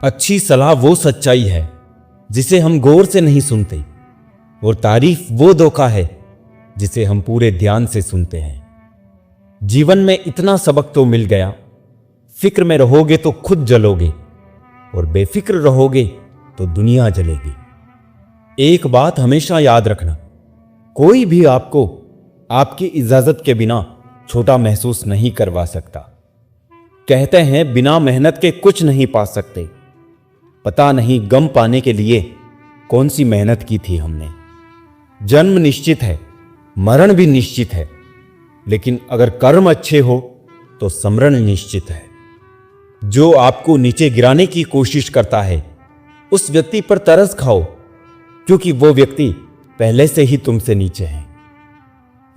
अच्छी सलाह वो सच्चाई है जिसे हम गौर से नहीं सुनते, और तारीफ वो धोखा है जिसे हम पूरे ध्यान से सुनते हैं। जीवन में इतना सबक तो मिल गया, फिक्र में रहोगे तो खुद जलोगे और बेफिक्र रहोगे तो दुनिया जलेगी। एक बात हमेशा याद रखना, कोई भी आपको आपकी इजाजत के बिना छोटा महसूस नहीं करवा सकता। कहते हैं बिना मेहनत के कुछ नहीं पा सकते। पता नहीं गम पाने के लिए कौन सी मेहनत की थी हमने। जन्म निश्चित है, मरण भी निश्चित है, लेकिन अगर कर्म अच्छे हो तो समरण निश्चित है। जो आपको नीचे गिराने की कोशिश करता है उस व्यक्ति पर तरस खाओ, क्योंकि वो व्यक्ति पहले से ही तुमसे नीचे है।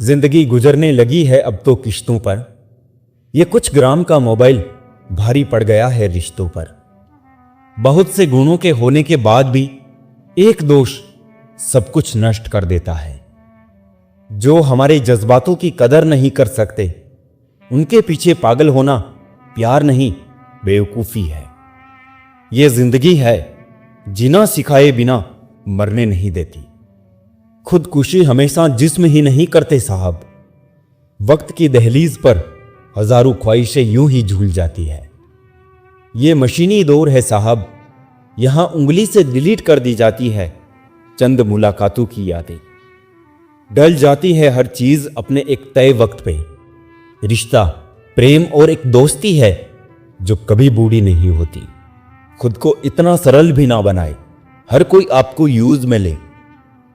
जिंदगी गुजरने लगी है अब तो किश्तों पर, यह कुछ ग्राम का मोबाइल भारी पड़ गया है रिश्तों पर। बहुत से गुणों के होने के बाद भी एक दोष सब कुछ नष्ट कर देता है। जो हमारे जज्बातों की कदर नहीं कर सकते, उनके पीछे पागल होना प्यार नहीं बेवकूफी है। यह जिंदगी है, जीना सिखाए बिना मरने नहीं देती। खुदकुशी हमेशा जिस्म ही नहीं करते साहब। वक्त की दहलीज पर हजारों ख्वाहिशें यूं ही झूल जाती है। ये मशीनी दौर है साहब, यहां उंगली से डिलीट कर दी जाती है चंद मुलाकातों की यादें। डल जाती है हर चीज अपने एक तय वक्त पे। रिश्ता, प्रेम और एक दोस्ती है जो कभी बूढ़ी नहीं होती। खुद को इतना सरल भी ना बनाए हर कोई आपको यूज में ले,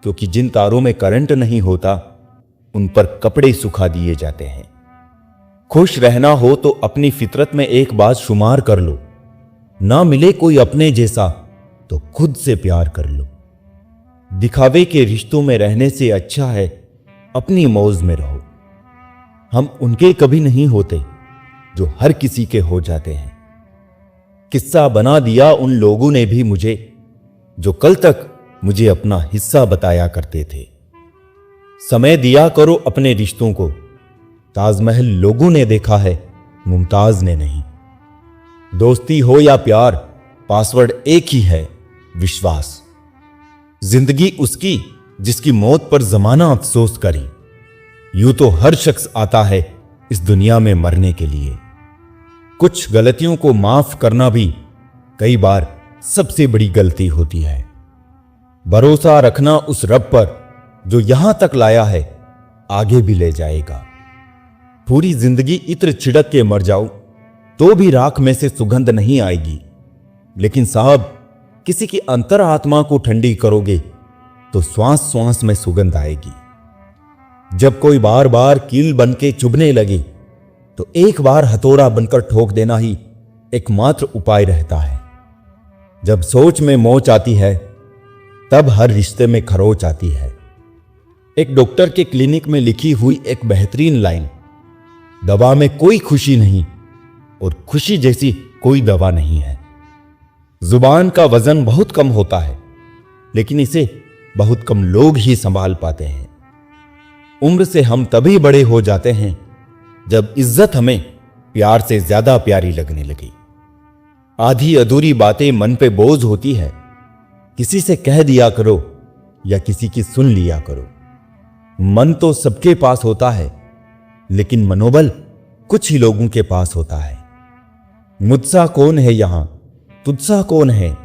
क्योंकि जिन तारों में करंट नहीं होता उन पर कपड़े सुखा दिए जाते हैं। खुश रहना हो तो अपनी फितरत में एक बात शुमार कर लो, ना मिले कोई अपने जैसा तो खुद से प्यार कर लो। दिखावे के रिश्तों में रहने से अच्छा है अपनी मौज में रहो। हम उनके कभी नहीं होते जो हर किसी के हो जाते हैं। किस्सा बना दिया उन लोगों ने भी मुझे जो कल तक मुझे अपना हिस्सा बताया करते थे। समय दिया करो अपने रिश्तों को, ताजमहल लोगों ने देखा है, मुमताज ने नहीं। दोस्ती हो या प्यार, पासवर्ड एक ही है, विश्वास। जिंदगी उसकी जिसकी मौत पर जमाना अफसोस करे। यूं तो हर शख्स आता है इस दुनिया में मरने के लिए। कुछ गलतियों को माफ करना भी कई बार सबसे बड़ी गलती होती है। भरोसा रखना उस रब पर जो यहां तक लाया है आगे भी ले जाएगा। पूरी जिंदगी इत्र छिड़क के मर जाओ तो भी राख में से सुगंध नहीं आएगी, लेकिन साहब किसी की अंतर आत्मा को ठंडी करोगे तो श्वास श्वास में सुगंध आएगी। जब कोई बार बार कील बन के चुभने लगे तो एक बार हथौड़ा बनकर ठोक देना ही एकमात्र उपाय रहता है। जब सोच में मोच आती है तब हर रिश्ते में खरोच आती है। एक डॉक्टर के क्लिनिक में लिखी हुई एक बेहतरीन लाइन, दवा में कोई खुशी नहीं और खुशी जैसी कोई दवा नहीं है। जुबान का वजन बहुत कम होता है, लेकिन इसे बहुत कम लोग ही संभाल पाते हैं। उम्र से हम तभी बड़े हो जाते हैं जब इज्जत हमें प्यार से ज्यादा प्यारी लगने लगी। आधी अधूरी बातें मन पे बोझ होती है, किसी से कह दिया करो या किसी की सुन लिया करो। मन तो सबके पास होता है, लेकिन मनोबल कुछ ही लोगों के पास होता है। मुझसा कौन है यहां, तुझसा कौन है,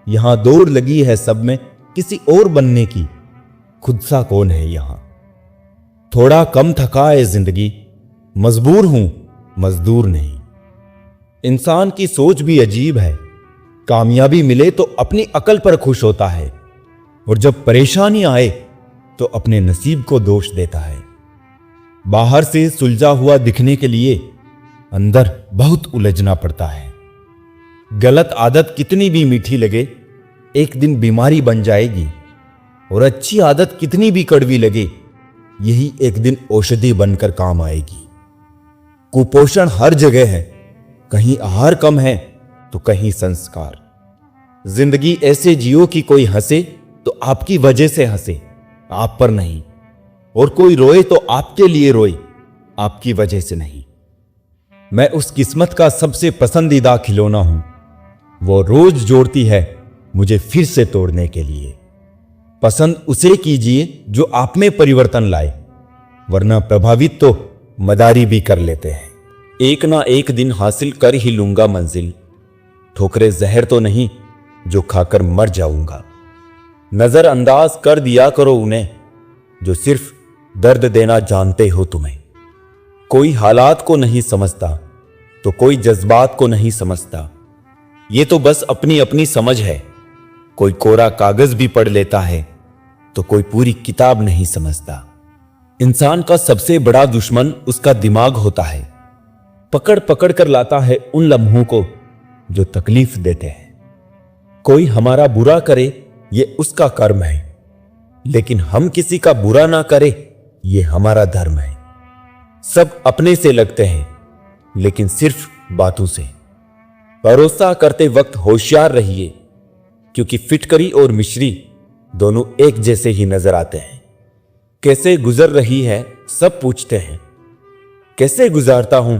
यहां दौड़ लगी है सब में किसी और बनने की, खुद सा कौन है यहां। थोड़ा कम थका है जिंदगी, मजबूर हूं मजदूर नहीं। इंसान की सोच भी अजीब है, कामयाबी मिले तो अपनी अकल पर खुश होता है, और जब परेशानी आए तो अपने नसीब को दोष देता है। बाहर से सुलझा हुआ दिखने के लिए अंदर बहुत उलझना पड़ता है। गलत आदत कितनी भी मीठी लगे एक दिन बीमारी बन जाएगी, और अच्छी आदत कितनी भी कड़वी लगे यही एक दिन औषधि बनकर काम आएगी। कुपोषण हर जगह है, कहीं आहार कम है तो कहीं संस्कार। जिंदगी ऐसे जियो कि कोई हंसे तो आपकी वजह से हंसे, आप पर नहीं, और कोई रोए तो आपके लिए रोए, आपकी वजह से नहीं। मैं उस किस्मत का सबसे पसंदीदा खिलौना हूं वो रोज जोड़ती है मुझे फिर से तोड़ने के लिए। पसंद उसे कीजिए जो आप में परिवर्तन लाए, वरना प्रभावित तो मदारी भी कर लेते हैं। एक ना एक दिन हासिल कर ही लूंगा मंजिल, ठोकरे जहर तो नहीं जो खाकर मर जाऊंगा। नजरअंदाज कर दिया करो उन्हें जो सिर्फ दर्द देना जानते हो तुम्हें। कोई हालात को नहीं समझता तो कोई जज्बात को नहीं समझता, ये तो बस अपनी अपनी समझ है। कोई कोरा कागज भी पढ़ लेता है तो कोई पूरी किताब नहीं समझता। इंसान का सबसे बड़ा दुश्मन उसका दिमाग होता है, पकड़ पकड़ कर लाता है उन लम्हों को जो तकलीफ देते हैं। कोई हमारा बुरा करे ये उसका कर्म है, लेकिन हम किसी का बुरा ना करे ये हमारा धर्म है। सब अपने से लगते हैं, लेकिन सिर्फ बातों से। भरोसा करते वक्त होशियार रहिए, क्योंकि फिटकरी और मिश्री दोनों एक जैसे ही नजर आते हैं। कैसे गुजर रही है सब पूछते हैं, कैसे गुजारता हूं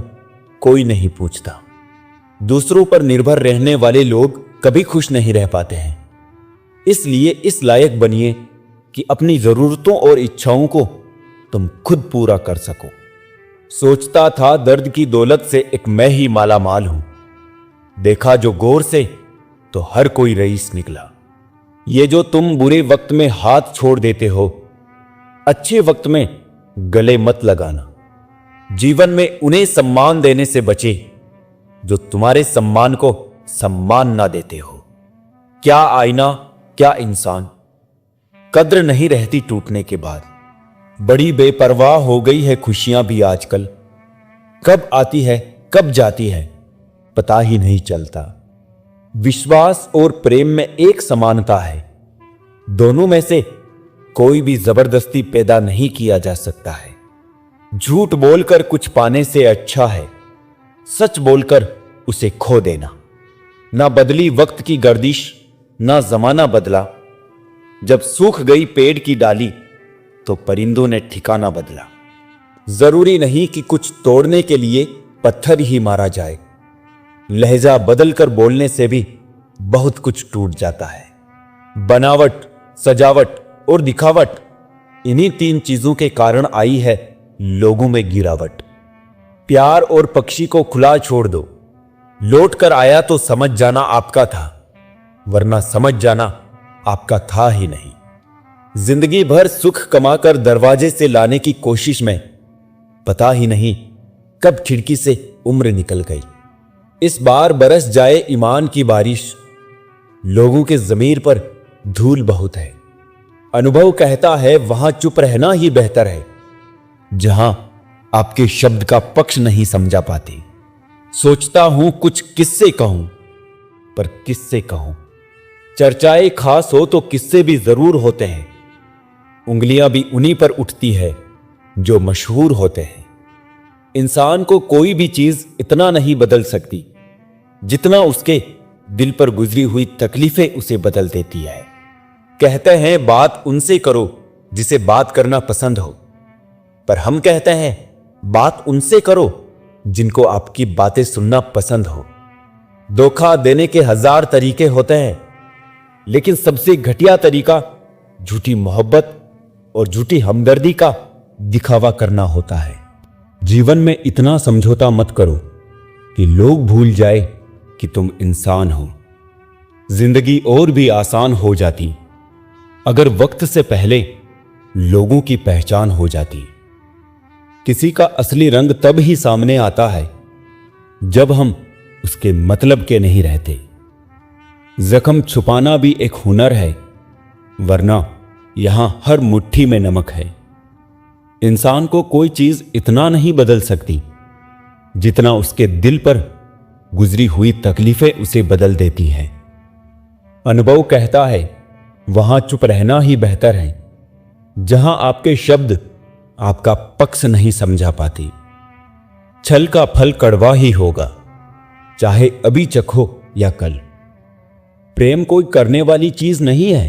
कोई नहीं पूछता। दूसरों पर निर्भर रहने वाले लोग कभी खुश नहीं रह पाते हैं। इसलिए इस लायक बनिए कि अपनी जरूरतों और इच्छाओं को तुम खुद पूरा कर सको। सोचता था दर्द की दौलत से एक मैं ही माला माल हूं, देखा जो गौर से तो हर कोई रईस निकला। ये जो तुम बुरे वक्त में हाथ छोड़ देते हो, अच्छे वक्त में गले मत लगाना। जीवन में उन्हें सम्मान देने से बचे जो तुम्हारे सम्मान को सम्मान ना देते हो। क्या आईना क्या इंसान, कद्र नहीं रहती टूटने के बाद। बड़ी बेपरवाह हो गई है खुशियां भी आजकल, कब आती है कब जाती है पता ही नहीं चलता। विश्वास और प्रेम में एक समानता है, दोनों में से कोई भी जबरदस्ती पैदा नहीं किया जा सकता है। झूठ बोलकर कुछ पाने से अच्छा है सच बोलकर उसे खो देना। ना बदली वक्त की गर्दिश ना जमाना बदला, जब सूख गई पेड़ की डाली तो परिंदों ने ठिकाना बदला। जरूरी नहीं कि कुछ तोड़ने के लिए पत्थर ही मारा जाए, लहजा बदलकर बोलने से भी बहुत कुछ टूट जाता है। बनावट, सजावट और दिखावट, इन्हीं तीन चीजों के कारण आई है लोगों में गिरावट। प्यार और पक्षी को खुला छोड़ दो, लौट कर आया तो समझ जाना आपका था, वरना समझ जाना आपका था ही नहीं। जिंदगी भर सुख कमाकर दरवाजे से लाने की कोशिश में पता ही नहीं कब खिड़की से उम्र निकल गई। इस बार बरस जाए ईमान की बारिश, लोगों के जमीर पर धूल बहुत है। अनुभव कहता है वहां चुप रहना ही बेहतर है, जहां आपके शब्द का पक्ष नहीं समझा पाते। सोचता हूं कुछ किससे कहूं, पर किससे कहूं। चर्चाएं खास हो तो किस्से भी जरूर होते हैं, उंगलियां भी उन्हीं पर उठती है जो मशहूर होते हैं। इंसान को कोई भी चीज इतना नहीं बदल सकती जितना उसके दिल पर गुजरी हुई तकलीफें उसे बदल देती है। कहते हैं बात उनसे करो जिसे बात करना पसंद हो, पर हम कहते हैं बात उनसे करो जिनको आपकी बातें सुनना पसंद हो। धोखा देने के 1000 तरीके होते हैं, लेकिन सबसे घटिया तरीका झूठी मोहब्बत और झूठी हमदर्दी का दिखावा करना होता है। जीवन में इतना समझौता मत करो कि लोग भूल जाए कि तुम इंसान हो। जिंदगी और भी आसान हो जाती अगर वक्त से पहले लोगों की पहचान हो जाती। किसी का असली रंग तब ही सामने आता है जब हम उसके मतलब के नहीं रहते। जख्म छुपाना भी एक हुनर है, वरना यहां हर मुट्ठी में नमक है। इंसान को कोई चीज इतना नहीं बदल सकती जितना उसके दिल पर गुजरी हुई तकलीफें उसे बदल देती हैं। अनुभव कहता है वहां चुप रहना ही बेहतर है, जहां आपके शब्द आपका पक्ष नहीं समझा पाती। छल का फल कड़वा ही होगा, चाहे अभी चखो या कल। प्रेम कोई करने वाली चीज नहीं है,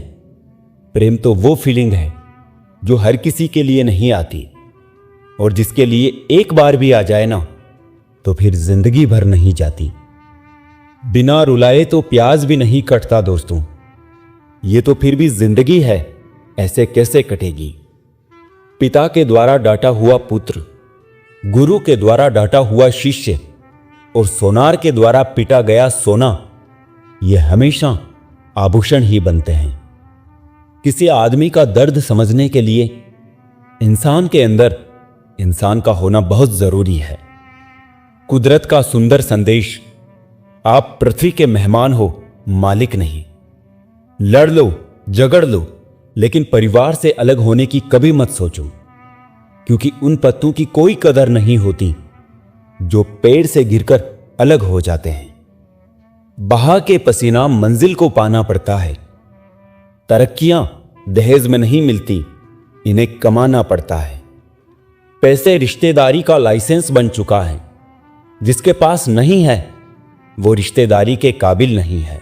प्रेम तो वो फीलिंग है जो हर किसी के लिए नहीं आती, और जिसके लिए एक बार भी आ जाए ना तो फिर जिंदगी भर नहीं जाती। बिना रुलाए तो प्याज भी नहीं कटता दोस्तों। ये तो फिर भी जिंदगी है, ऐसे कैसे कटेगी। पिता के द्वारा डांटा हुआ पुत्र, गुरु के द्वारा डांटा हुआ शिष्य और सोनार के द्वारा पीटा गया सोना, ये हमेशा आभूषण ही बनते हैं। किसी आदमी का दर्द समझने के लिए इंसान के अंदर इंसान का होना बहुत जरूरी है। कुदरत का सुंदर संदेश, आप पृथ्वी के मेहमान हो, मालिक नहीं। लड़ लो, झगड़ लो, लेकिन परिवार से अलग होने की कभी मत सोचो, क्योंकि उन पत्तों की कोई कदर नहीं होती जो पेड़ से गिरकर अलग हो जाते हैं। बहा के पसीना मंजिल को पाना पड़ता है। तरक्कियां दहेज में नहीं मिलती, इन्हें कमाना पड़ता है। पैसे रिश्तेदारी का लाइसेंस बन चुका है। जिसके पास नहीं है वो रिश्तेदारी के काबिल नहीं है।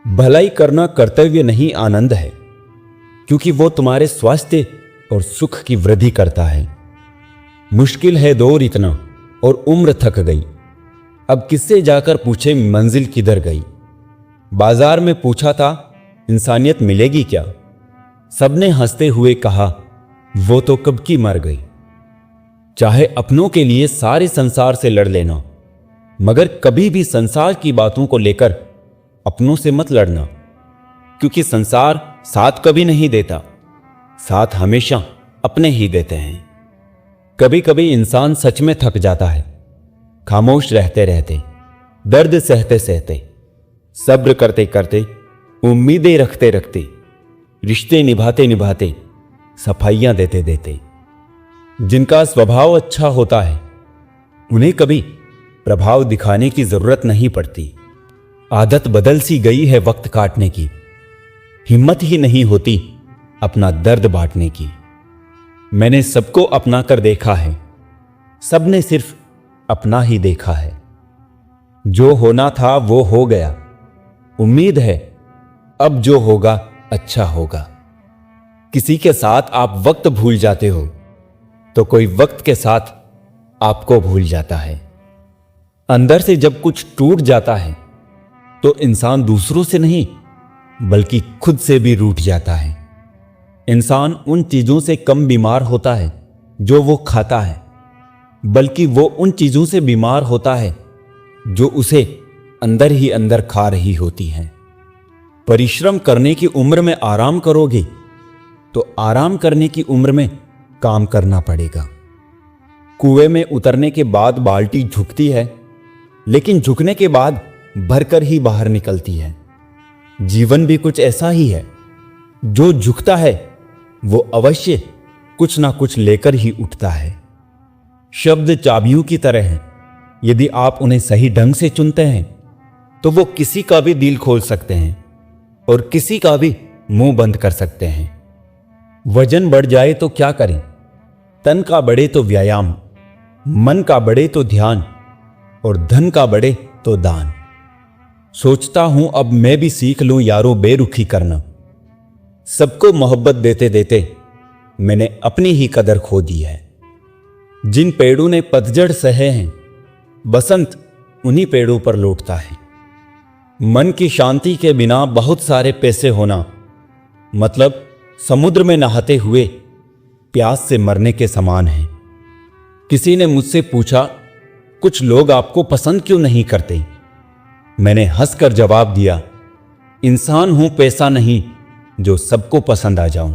भलाई करना कर्तव्य नहीं, आनंद है, क्योंकि वो तुम्हारे स्वास्थ्य और सुख की वृद्धि करता है। मुश्किल है दौर इतना और उम्र थक गई, अब किससे जाकर पूछे मंजिल किधर गई। बाजार में पूछा था इंसानियत मिलेगी क्या, सबने हंसते हुए कहा वो तो कब की मर गई। चाहे अपनों के लिए सारे संसार से लड़ लेना, मगर कभी भी संसार की बातों को लेकर अपनों से मत लड़ना, क्योंकि संसार साथ कभी नहीं देता, साथ हमेशा अपने ही देते हैं। कभी कभी इंसान सच में थक जाता है, खामोश रहते रहते, दर्द सहते सहते, सब्र करते करते, उम्मीदें रखते रखते, रिश्ते निभाते निभाते, सफाइयां देते देते। जिनका स्वभाव अच्छा होता है उन्हें कभी प्रभाव दिखाने की जरूरत नहीं पड़ती। आदत बदल सी गई है वक्त काटने की, हिम्मत ही नहीं होती अपना दर्द बांटने की। मैंने सबको अपना कर देखा है, सबने सिर्फ अपना ही देखा है। जो होना था वो हो गया, उम्मीद है अब जो होगा अच्छा होगा। किसी के साथ आप वक्त भूल जाते हो तो कोई वक्त के साथ आपको भूल जाता है। अंदर से जब कुछ टूट जाता है तो इंसान दूसरों से नहीं बल्कि खुद से भी रूठ जाता है। इंसान उन चीजों से कम बीमार होता है जो वो खाता है, बल्कि वो उन चीजों से बीमार होता है जो उसे अंदर ही अंदर खा रही होती हैं। परिश्रम करने की उम्र में आराम करोगे तो आराम करने की उम्र में काम करना पड़ेगा। कुएं में उतरने के बाद बाल्टी झुकती है, लेकिन झुकने के बाद भरकर ही बाहर निकलती है। जीवन भी कुछ ऐसा ही है, जो झुकता है वो अवश्य कुछ ना कुछ लेकर ही उठता है। शब्द चाबियों की तरह हैं, यदि आप उन्हें सही ढंग से चुनते हैं तो वो किसी का भी दिल खोल सकते हैं और किसी का भी मुंह बंद कर सकते हैं। वजन बढ़ जाए तो क्या करें, तन का बढ़े तो व्यायाम, मन का बढ़े तो ध्यान और धन का बढ़े तो दान। सोचता हूं अब मैं भी सीख लूं यारों बेरुखी करना। सबको मोहब्बत देते देते मैंने अपनी ही कदर खो दी है। जिन पेड़ों ने पतझड़ सहे हैं, बसंत उन्हीं पेड़ों पर लौटता है। मन की शांति के बिना बहुत सारे पैसे होना मतलब समुद्र में नहाते हुए प्यास से मरने के समान है। किसी ने मुझसे पूछा कुछ लोग आपको पसंद क्यों नहीं करते। मैंने हंसकर जवाब दिया, इंसान हूं पैसा नहीं जो सबको पसंद आ जाऊं।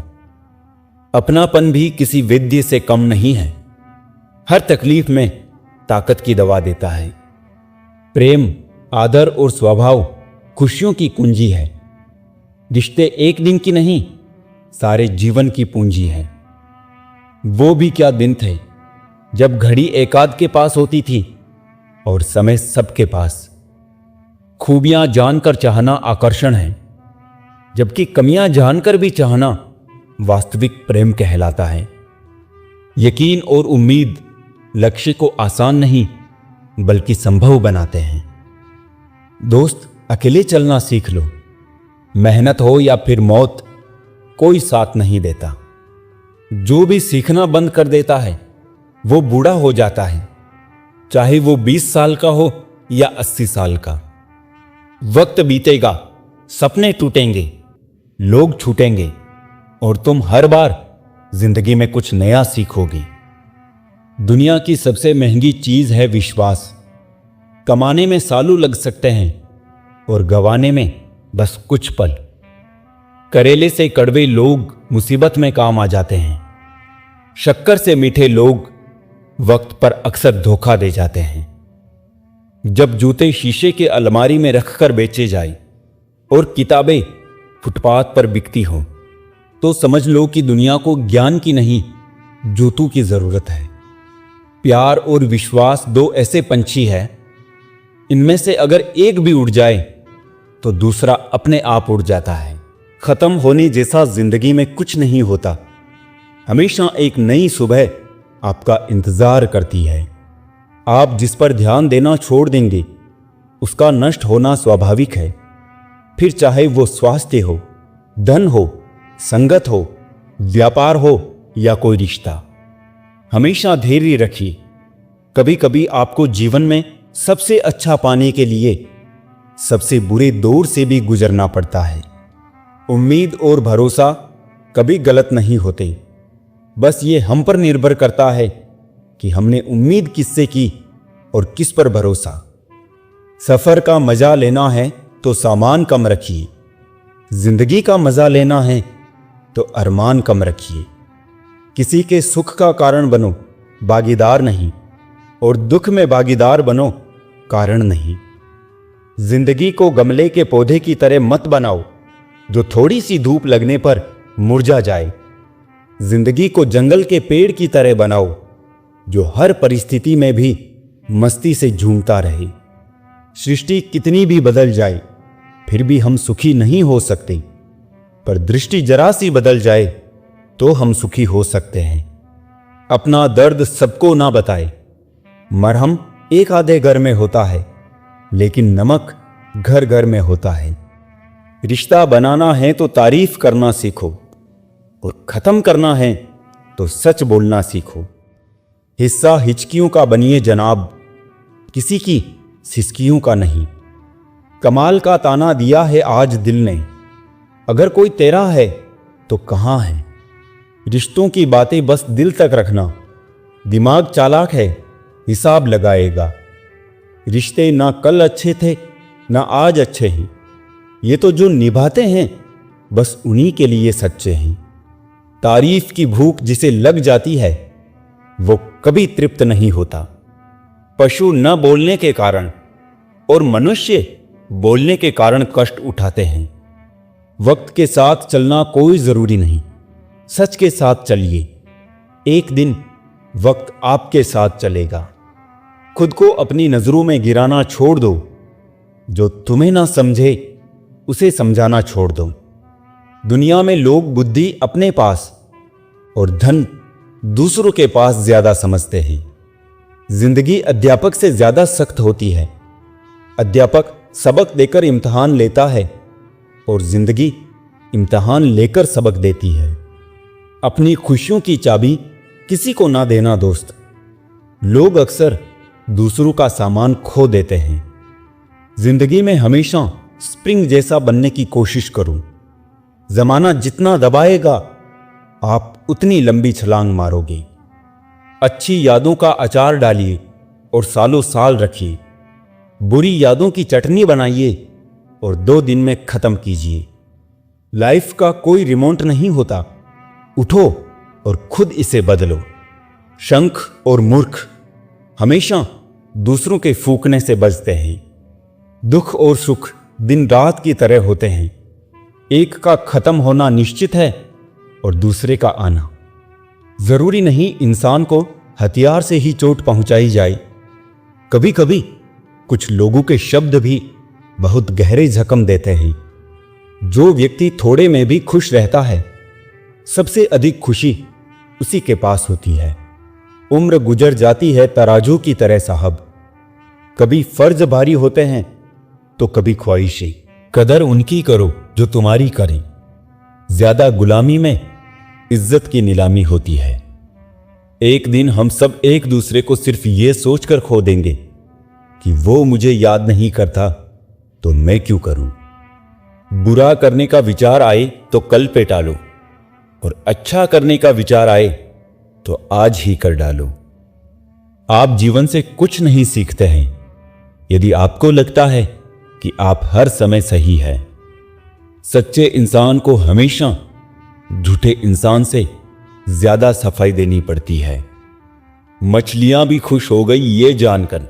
अपनापन भी किसी वैद्य से कम नहीं है, हर तकलीफ में ताकत की दवा देता है। प्रेम, आदर और स्वभाव खुशियों की कुंजी है। रिश्ते एक दिन की नहीं, सारे जीवन की पूंजी है। वो भी क्या दिन थे जब घड़ी एकाध के पास होती थी और समय सबके पास। खूबियां जानकर चाहना आकर्षण है, जबकि कमियां जानकर भी चाहना वास्तविक प्रेम कहलाता है। यकीन और उम्मीद लक्ष्य को आसान नहीं बल्कि संभव बनाते हैं। दोस्त, अकेले चलना सीख लो। मेहनत हो या फिर मौत, कोई साथ नहीं देता। जो भी सीखना बंद कर देता है वो बूढ़ा हो जाता है, चाहे वो 20 साल का हो या 80 साल का। वक्त बीतेगा, सपने टूटेंगे, लोग छूटेंगे और तुम हर बार जिंदगी में कुछ नया सीखोगे। दुनिया की सबसे महंगी चीज है विश्वास। कमाने में सालों लग सकते हैं और गंवाने में बस कुछ पल। करेले से कड़वे लोग मुसीबत में काम आ जाते हैं। शक्कर से मीठे लोग वक्त पर अक्सर धोखा दे जाते हैं। जब जूते शीशे के अलमारी में रखकर बेचे जाए और किताबें फुटपाथ पर बिकती हों, तो समझ लो कि दुनिया को ज्ञान की नहीं, जूतों की जरूरत है। प्यार और विश्वास दो ऐसे पंछी हैं, इनमें से अगर एक भी उड़ जाए तो दूसरा अपने आप उड़ जाता है। खत्म होने जैसा जिंदगी में कुछ नहीं होता। हमेशा एक नई सुबह आपका इंतजार करती है। आप जिस पर ध्यान देना छोड़ देंगे, उसका नष्ट होना स्वाभाविक है। फिर चाहे वो स्वास्थ्य हो, धन हो, संगत हो, व्यापार हो या कोई रिश्ता, हमेशा धैर्य रखिए। कभी कभी आपको जीवन में सबसे अच्छा पाने के लिए सबसे बुरे दौर से भी गुजरना पड़ता है। उम्मीद और भरोसा कभी गलत नहीं होते, बस ये हम पर निर्भर करता है कि हमने उम्मीद किससे की और किस पर भरोसा। सफर का मजा लेना है तो सामान कम रखिए, जिंदगी का मजा लेना है तो अरमान कम रखिए। किसी के सुख का कारण बनो, भागीदार नहीं, और दुख में भागीदार बनो, कारण नहीं। जिंदगी को गमले के पौधे की तरह मत बनाओ जो थोड़ी सी धूप लगने पर मुरझा जाए। जिंदगी को जंगल के पेड़ की तरह बनाओ जो हर परिस्थिति में भी मस्ती से झूमता रहे। सृष्टि कितनी भी बदल जाए फिर भी हम सुखी नहीं हो सकते, पर दृष्टि जरा सी बदल जाए तो हम सुखी हो सकते हैं। अपना दर्द सबको ना बताए। मरहम एक आधे घर में होता है, लेकिन नमक घर घर में होता है। रिश्ता बनाना है तो तारीफ करना सीखो, और खत्म करना है तो सच बोलना सीखो। हिस्सा हिचकियों का बनिए जनाब, किसी की सिसकियों का नहीं। कमाल का ताना दिया है आज दिल ने, अगर कोई तेरा है तो कहां है। रिश्तों की बातें बस दिल तक रखना, दिमाग चालाक है, हिसाब लगाएगा। रिश्ते ना कल अच्छे थे ना आज अच्छे हैं, ये तो जो निभाते हैं बस उन्हीं के लिए सच्चे हैं। तारीफ की भूख जिसे लग जाती है वो कभी तृप्त नहीं होता। पशु न बोलने के कारण और मनुष्य बोलने के कारण कष्ट उठाते हैं। वक्त के साथ चलना कोई जरूरी नहीं, सच के साथ चलिए, एक दिन वक्त आपके साथ चलेगा। खुद को अपनी नजरों में गिराना छोड़ दो, जो तुम्हें ना समझे उसे समझाना छोड़ दो। दुनिया में लोग बुद्धि अपने पास और धन दूसरों के पास ज्यादा समझते हैं। जिंदगी अध्यापक से ज्यादा सख्त होती है। अध्यापक सबक देकर इम्तिहान लेता है और जिंदगी इम्तिहान लेकर सबक देती है। अपनी खुशियों की चाबी किसी को ना देना दोस्त। लोग अक्सर दूसरों का सामान खो देते हैं। जिंदगी में हमेशा स्प्रिंग जैसा बनने की कोशिश करो। जमाना जितना दबाएगा आप उतनी लंबी छलांग मारोगे। अच्छी यादों का अचार डालिए और सालों साल रखिए। बुरी यादों की चटनी बनाइए और 2 दिन में खत्म कीजिए। लाइफ का कोई रिमोट नहीं होता, उठो और खुद इसे बदलो। शंख और मूर्ख हमेशा दूसरों के फूकने से बचते हैं। दुख और सुख दिन रात की तरह होते हैं। एक का खत्म होना निश्चित है और दूसरे का आना। जरूरी नहीं इंसान को हथियार से ही चोट पहुंचाई जाए। कभी कभी कुछ लोगों के शब्द भी बहुत गहरे जख्म देते हैं। जो व्यक्ति थोड़े में भी खुश रहता है, सबसे अधिक खुशी उसी के पास होती है। उम्र गुजर जाती है तराजू की तरह साहब। कभी फर्ज भारी होते हैं तो कभी ख्वाहिशें। कदर उनकी करो जो तुम्हारी करें। ज्यादा गुलामी में इज्जत की नीलामी होती है। एक दिन हम सब एक दूसरे को सिर्फ ये सोचकर खो देंगे कि वो मुझे याद नहीं करता तो मैं क्यों करूं। बुरा करने का विचार आए तो कल पे टालो, और अच्छा करने का विचार आए तो आज ही कर डालो। आप जीवन से कुछ नहीं सीखते हैं यदि आपको लगता है कि आप हर समय सही है। सच्चे इंसान को हमेशा झूठे इंसान से ज्यादा सफाई देनी पड़ती है। मछलियां भी खुश हो गई ये जानकर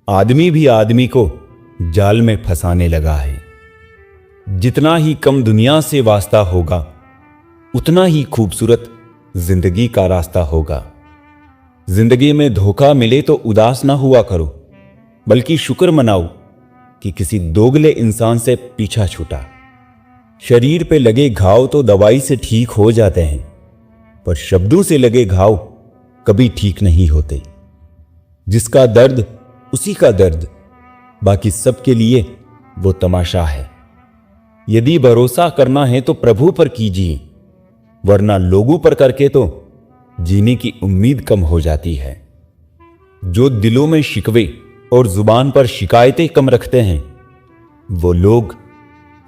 आदमी भी आदमी को जाल में फंसाने लगा है। जितना ही कम दुनिया से वास्ता होगा उतना ही खूबसूरत जिंदगी का रास्ता होगा। जिंदगी में धोखा मिले तो उदास ना हुआ करो, बल्कि शुक्र मनाओ कि किसी दोगले इंसान से पीछा छूटा। शरीर पे लगे घाव तो दवाई से ठीक हो जाते हैं, पर शब्दों से लगे घाव कभी ठीक नहीं होते। जिसका दर्द उसी का दर्द, बाकी सबके लिए वो तमाशा है। यदि भरोसा करना है तो प्रभु पर कीजिए, वरना लोगों पर करके तो जीने की उम्मीद कम हो जाती है। जो दिलों में शिकवे और जुबान पर शिकायतें कम रखते हैं, वो लोग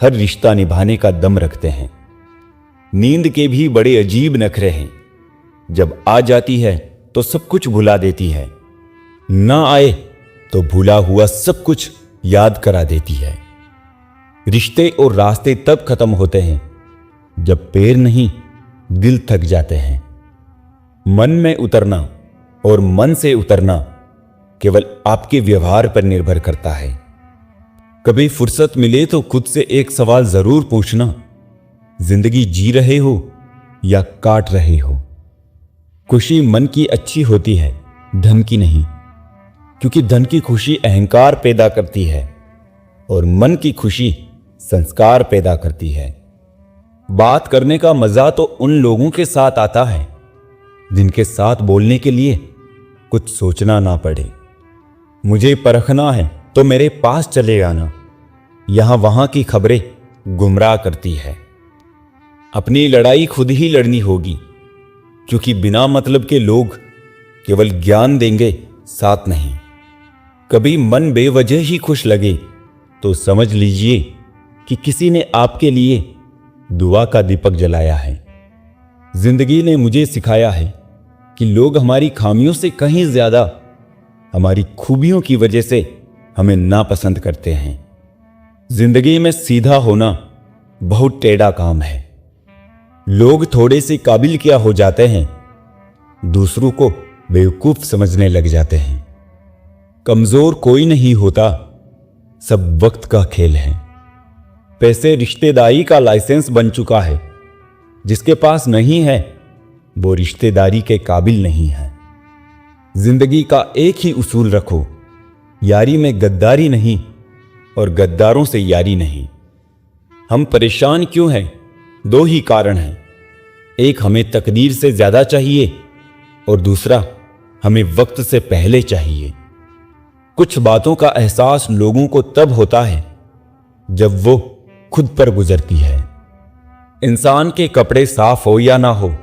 हर रिश्ता निभाने का दम रखते हैं। नींद के भी बड़े अजीब नखरे हैं, जब आ जाती है तो सब कुछ भुला देती है, ना आए तो भूला हुआ सब कुछ याद करा देती है। रिश्ते और रास्ते तब खत्म होते हैं जब पैर नहीं दिल थक जाते हैं। मन में उतरना और मन से उतरना केवल आपके व्यवहार पर निर्भर करता है। कभी फुर्सत मिले तो खुद से एक सवाल जरूर पूछना, जिंदगी जी रहे हो या काट रहे हो। खुशी मन की अच्छी होती है, धन की नहीं, क्योंकि धन की खुशी अहंकार पैदा करती है और मन की खुशी संस्कार पैदा करती है। बात करने का मजा तो उन लोगों के साथ आता है जिनके साथ बोलने के लिए कुछ सोचना ना पड़े। मुझे परखना है तो मेरे पास चले आना, यहां वहां की खबरें गुमराह करती है। अपनी लड़ाई खुद ही लड़नी होगी, क्योंकि बिना मतलब के लोग केवल ज्ञान देंगे, साथ नहीं। कभी मन बेवजह ही खुश लगे तो समझ लीजिए कि किसी ने आपके लिए दुआ का दीपक जलाया है। जिंदगी ने मुझे सिखाया है कि लोग हमारी खामियों से कहीं ज्यादा हमारी खूबियों की वजह से हमें नापसंद करते हैं। जिंदगी में सीधा होना बहुत टेढ़ा काम है। लोग थोड़े से काबिल क्या हो जाते हैं, दूसरों को बेवकूफ समझने लग जाते हैं। कमजोर कोई नहीं होता, सब वक्त का खेल है। पैसे रिश्तेदारी का लाइसेंस बन चुका है, जिसके पास नहीं है वो रिश्तेदारी के काबिल नहीं है। जिंदगी का एक ही उसूल रखो, यारी में गद्दारी नहीं और गद्दारों से यारी नहीं। हम परेशान क्यों हैं? दो ही कारण हैं। एक, हमें तकदीर से ज्यादा चाहिए और दूसरा, हमें वक्त से पहले चाहिए। कुछ बातों का एहसास लोगों को तब होता है जब वो खुद पर गुजरती है। इंसान के कपड़े साफ हो या ना हो,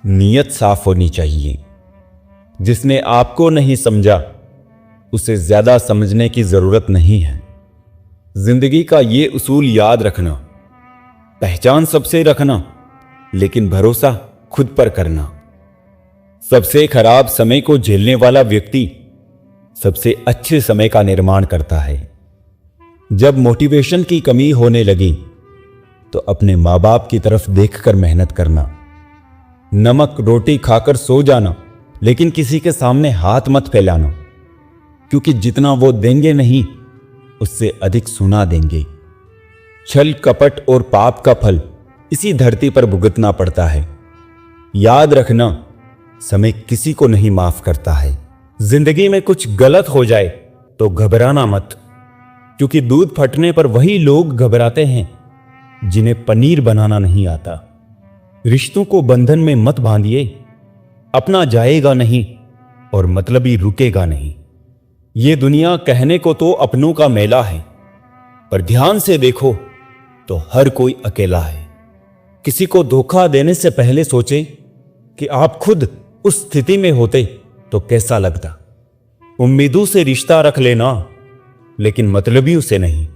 नीयत साफ होनी चाहिए। जिसने आपको नहीं समझा उसे ज्यादा समझने की जरूरत नहीं है। जिंदगी का ये उसूल याद रखना, पहचान सबसे रखना, लेकिन भरोसा खुद पर करना। सबसे खराब समय को झेलने वाला व्यक्ति सबसे अच्छे समय का निर्माण करता है। जब मोटिवेशन की कमी होने लगी तो अपने माँ बाप की तरफ देखकर मेहनत करना। नमक रोटी खाकर सो जाना, लेकिन किसी के सामने हाथ मत फैलाना, क्योंकि जितना वो देंगे नहीं उससे अधिक सुना देंगे। छल कपट और पाप का फल इसी धरती पर भुगतना पड़ता है। याद रखना, समय किसी को नहीं माफ करता है। जिंदगी में कुछ गलत हो जाए तो घबराना मत, क्योंकि दूध फटने पर वही लोग घबराते हैं जिन्हें पनीर बनाना नहीं आता। रिश्तों को बंधन में मत बांधिए, अपना जाएगा नहीं और मतलबी रुकेगा नहीं। ये दुनिया कहने को तो अपनों का मेला है, पर ध्यान से देखो तो हर कोई अकेला है। किसी को धोखा देने से पहले सोचें कि आप खुद उस स्थिति में होते तो कैसा लगता। उम्मीदों से रिश्ता रख लेना, लेकिन मतलबियों से नहीं।